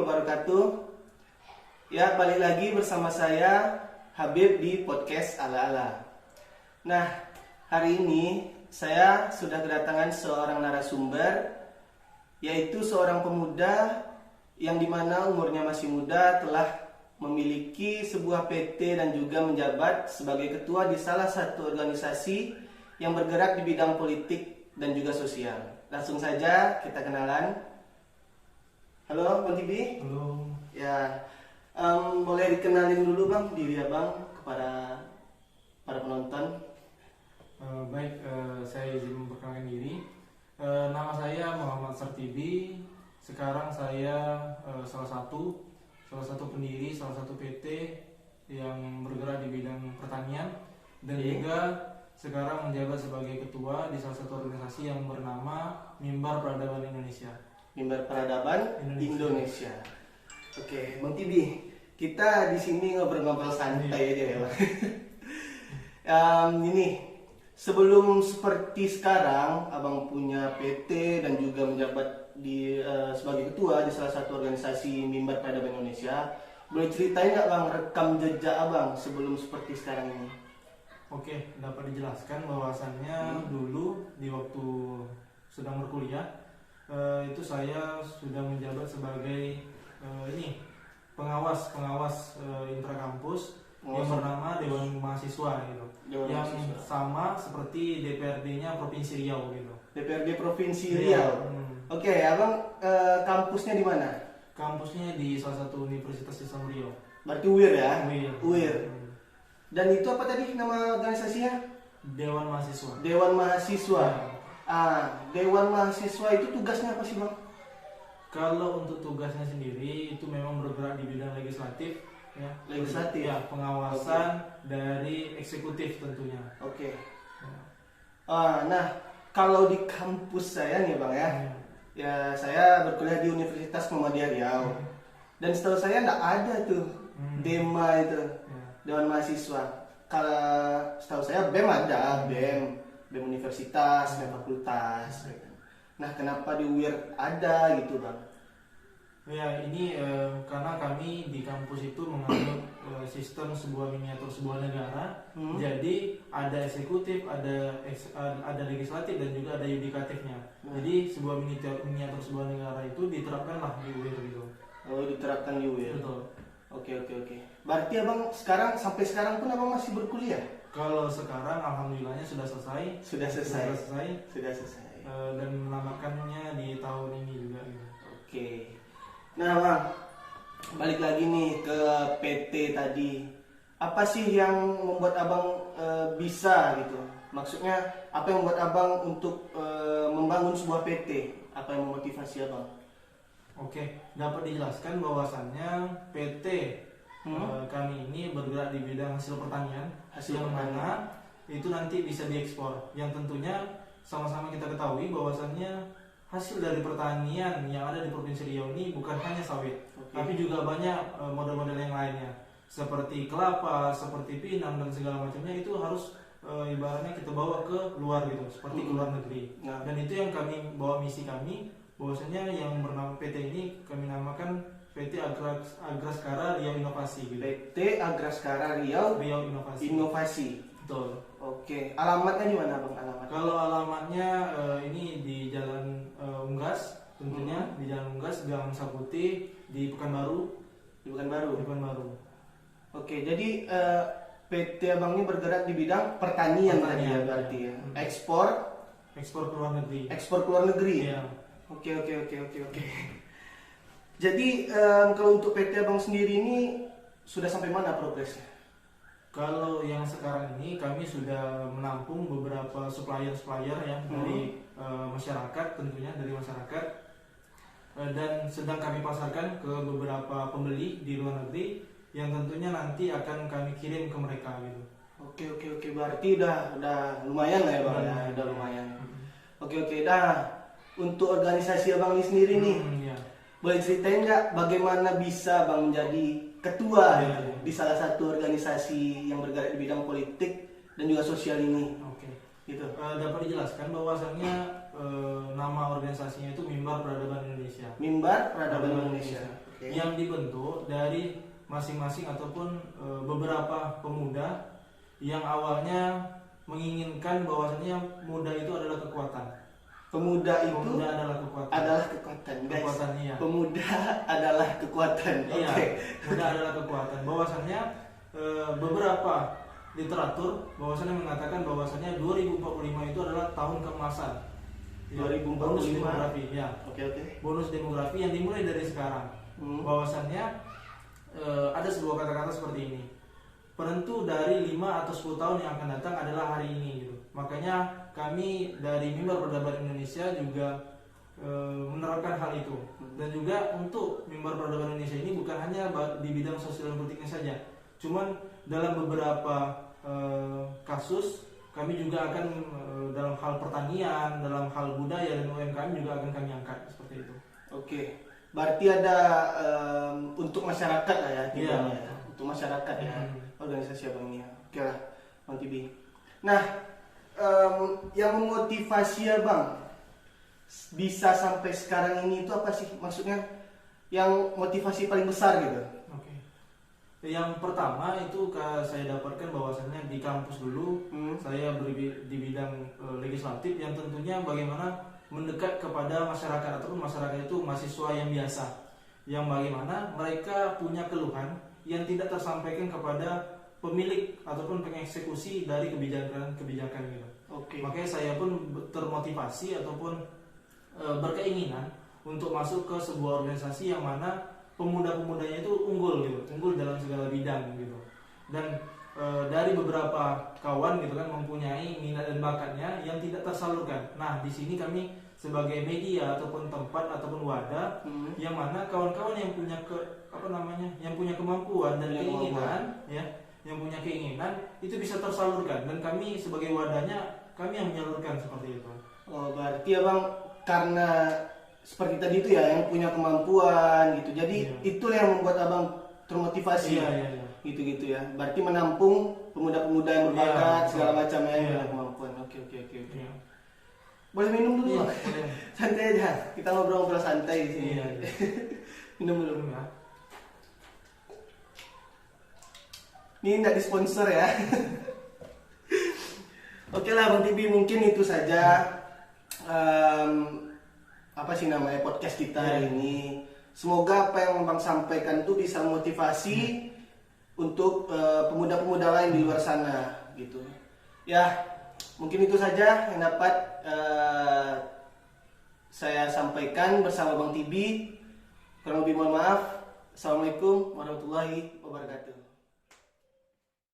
wabarakatuh. Ya, balik lagi bersama saya Habib di podcast Ala-Ala. Nah, hari ini saya sudah kedatangan seorang narasumber, yaitu seorang pemuda yang dimana umurnya masih muda telah memiliki sebuah PT dan juga menjabat sebagai ketua di salah satu organisasi yang bergerak di bidang politik dan juga sosial. Langsung saja kita kenalan. Halo, Bang Tibi. Halo. Ya, boleh dikenalin dulu Bang diri Abang kepada para penonton. Saya izin memperkenalkan diri. Nama saya Muhammad Sartibi. Sekarang saya salah satu pendiri salah satu PT yang bergerak di bidang pertanian dan juga sekarang menjabat sebagai ketua di salah satu organisasi yang bernama Mimbar Peradaban Indonesia. Mimbar Peradaban Indonesia. Oke, Bang Tibi, kita di sini ngobrol-ngobrol santai aja ya, Bang. Ini sebelum seperti sekarang, Abang punya PT dan juga menjabat di sebagai ketua di salah satu organisasi Mimbar Peradaban Indonesia. Boleh ceritain nggak Bang rekam jejak Abang sebelum seperti sekarang ini? Oke, dapat dijelaskan bahwasannya dulu di waktu sedang berkuliah itu saya sudah menjabat sebagai pengawas intrakampus yang bernama Dewan Mahasiswa gitu. Yang sama seperti DPRD-nya Provinsi Riau gitu. DPRD Provinsi Riau. Oke, Abang kampusnya di mana? Kampusnya di salah satu universitas di Riau. Berarti UIR ya? UIR. Dan itu apa tadi nama organisasinya? Dewan Mahasiswa. Dewan Mahasiswa. Dewan Mahasiswa itu tugasnya apa sih Bang? Kalau untuk tugasnya sendiri itu memang bergerak di bidang legislatif ya. Legislatif ya, pengawasan dari eksekutif tentunya. Oke. Nah, kalau di kampus saya nih Bang ya saya berkuliah di Universitas Muhammadiyah Riau. Dan setahu saya enggak ada tuh DEMA itu, Dewan Mahasiswa. Kalau setahu saya BEM ada, BEM universitas, BEM fakultas. Nah, kenapa di UIR ada gitu Bang? Ya, ini karena kami di kampus itu menganut sistem sebuah miniatur sebuah negara. Jadi ada eksekutif, ada legislatif dan juga ada yudikatifnya. Jadi sebuah miniatur sebuah negara itu diterapkanlah di UIR gitu. Oh, diterapkan di UIR. Betul. Oke. Berarti Abang sampai sekarang pun Abang masih berkuliah? Kalau sekarang alhamdulillahnya sudah selesai. Sudah selesai. Dan menamatkannya di tahun ini juga gitu. Oke. Nah Bang, balik lagi nih ke PT tadi. Apa sih yang membuat Abang bisa gitu? Maksudnya apa yang membuat Abang untuk membangun sebuah PT? Apa yang memotivasi Abang? Oke, dapat dijelaskan bahwasannya PT kami ini bergerak di bidang hasil pertanian, yang mana itu nanti bisa diekspor. Yang tentunya sama-sama kita ketahui bahwasannya hasil dari pertanian yang ada di Provinsi Riau ini bukan hanya sawit, tapi juga banyak model-model yang lainnya seperti kelapa, seperti pinang dan segala macamnya itu harus ibaratnya kita bawa ke luar gitu, seperti ke luar negeri. Dan itu yang kami bawa misi kami, bahwasanya yang bernama PT ini kami namakan PT Agraskara Riau Inovasi gitu. PT Agraskara Riau Inovasi. Betul. Oke. Alamatnya di mana Bang? Kalau alamatnya ini di Jalan Unggas, tentunya di Jalan Unggas, Gang Saputi di Pekanbaru. Di Pekanbaru. Oke, jadi PT Abang ini bergerak di bidang pertanian tadi ya berarti ya. Ekspor ke luar negeri. Ekspor ke luar negeri. Iya. Oke. Jadi kalau untuk PT Abang sendiri ini sudah sampai mana progresnya? Kalau yang sekarang ini kami sudah menampung beberapa supplier ya dari masyarakat, tentunya dari masyarakat, dan sedang kami pasarkan ke beberapa pembeli di luar negeri yang tentunya nanti akan kami kirim ke mereka gitu. Oke, berarti udah lumayan lah ya Bang. Udah lumayan. Oke. Dah untuk organisasi Abang ini sendiri nih. Boleh ceritain nggak bagaimana bisa Bang menjadi ketua di salah satu organisasi yang bergerak di bidang politik dan juga sosial ini? Oke. Gitu. Dapat dijelaskan bahwasannya nama organisasinya itu Mimbar Peradaban Indonesia. Mimbar Peradaban Indonesia. Oke. yang dibentuk dari masing-masing ataupun beberapa pemuda yang awalnya menginginkan bahwasannya muda itu adalah kekuatan. Pemuda itu Pemuda adalah kekuatan. adalah kekuatan, guys. Kekuatan, iya. Pemuda adalah kekuatan. Iya, Oke. muda adalah kekuatan. Bahwasannya beberapa literatur bahwasannya mengatakan bahwasannya 2045 itu adalah tahun keemasan. Ya, 2045. bonus demografi, ya. Oke. Bonus demografi yang dimulai dari sekarang. Bahwasannya ada sebuah kata-kata seperti ini. Penentu dari 5 atau 10 tahun yang akan datang adalah hari ini gitu. Makanya kami dari Mimbar Peradaban Indonesia juga menerapkan hal itu. Dan juga untuk Mimbar Peradaban Indonesia ini bukan hanya di bidang sosial dan politiknya saja. Cuman dalam beberapa kasus kami juga akan dalam hal pertanian, dalam hal budaya dan UMKM juga akan kami angkat seperti itu. Oke. Berarti ada untuk masyarakat lah ya, Iya. ya. Untuk masyarakat ya, organisasi abangnya. Oke lah, Bang Tibi. Nah, yang memotivasi abang bisa sampai sekarang ini itu apa sih? Maksudnya yang motivasi paling besar gitu? Oke. Yang pertama itu saya dapatkan bahwasannya di kampus dulu saya di bidang legislatif yang tentunya bagaimana mendekat kepada masyarakat ataupun masyarakat itu mahasiswa yang biasa, yang bagaimana mereka punya keluhan yang tidak tersampaikan kepada pemilik ataupun pengeksekusi dari kebijakan gitu. Oke. Makanya saya pun termotivasi ataupun berkeinginan untuk masuk ke sebuah organisasi yang mana pemuda-pemudanya itu unggul gitu, unggul dalam segala bidang gitu. Dan dari beberapa kawan gitu kan mempunyai minat dan bakatnya yang tidak tersalurkan. Nah, di sini kami sebagai media ataupun tempat ataupun wadah yang mana kawan-kawan yang punya yang punya kemampuan dan keinginan ya, yang punya keinginan itu bisa tersalurkan dan kami sebagai wadahnya kami yang menyalurkan seperti itu. Oh, berarti abang karena seperti tadi itu ya yang punya kemampuan gitu. Jadi itu yang membuat abang termotivasi. Iya. Gitu ya. Berarti menampung pemuda-pemuda yang berbakat segala macam yang punya kemampuan. Oke. Iya. Boleh minum dulu, Bang? Boleh. Santai aja. Kita ngobrol-ngobrol santai di sini. Iya. Minum dulu. Ya. Ini tidak disponsor ya. Oke lah Bang Tibi, mungkin itu saja apa sih namanya podcast kita hari ini. Semoga apa yang Bang sampaikan itu bisa motivasi untuk pemuda-pemuda lain di luar sana gitu. Ya, mungkin itu saja yang dapat saya sampaikan bersama Bang Tibi. Kurang lebih mohon maaf. Assalamualaikum warahmatullahi wabarakatuh.